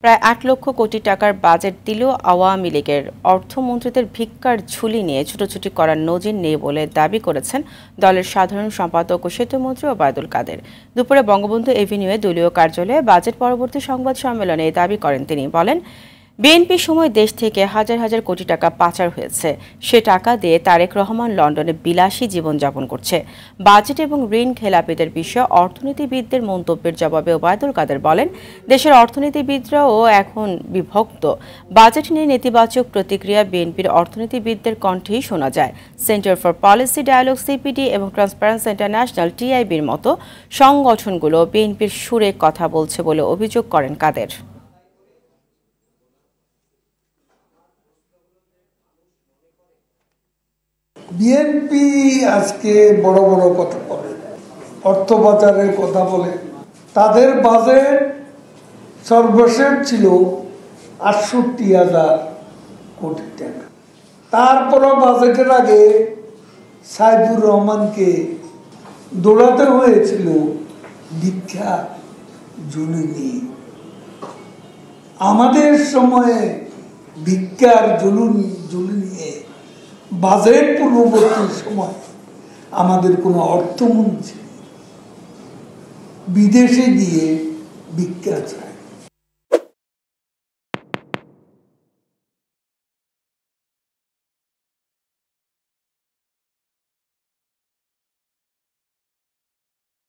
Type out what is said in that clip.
প্রায় ৮ লক্ষ কোটি টাকার বাজেট দিলেও আওয়ামী লীগের অর্থমন্ত্রীদের ভিক্ষার ঝুলি নিয়ে ছুটোছুটি করার নজির নেই বলে দাবি করেছেন দলের সাধারণ সম্পাদক ও সেতুমন্ত্রী ওবায়দুল কাদের। দুপুরে বঙ্গবন্ধু এভিনিউয়ে দলীয় কার্যালয়ে বাজেট পরবর্তী সংবাদ সম্মেলনে এই দাবি করেন তিনি। বলেন, বিএনপির সময় দেশ থেকে হাজার হাজার কোটি টাকা পাচার হয়েছে। সে টাকা দিয়ে তারেক রহমান লন্ডনে বিলাসী জীবনযাপন করছে। বাজেট এবং ঋণ খেলাপিদের বিষয়ে অর্থনীতিবিদদের মন্তব্যের জবাবে ওবায়দুল কাদের বলেন, দেশের অর্থনীতিবিদরাও এখন বিভক্ত। বাজেট নিয়ে নেতিবাচক প্রতিক্রিয়া বিএনপির অর্থনীতিবিদদের কণ্ঠেই শোনা যায়। Centre for policy dialogue CPD এবং ট্রান্সপারেন্সি ইন্টারন্যাশনাল টিআইবির মতো সংগঠনগুলো বিএনপির সুরে কথা বলছে বলে অভিযোগ করেন কাদের। বিএনপি আজকে বড় বড় কথা বলে, অর্থ পাচারের কথা বলে। তাদের বাজেট সর্বশেষ ছিল ৬৮,০০০ কোটি টাকা। তারপরও বাজেটের আগে সাইদুর রহমানকে দৌড়াতে হয়েছিল ভিক্ষা ঝুলি নিয়ে। আমাদের সময়ে ভিক্ষার ঝুলি নিয়ে বাজেট পূর্ববর্তী সময় আমাদের কোনো অর্থমন্ত্রী বিদেশে গিয়ে ভিক্ষা চায়।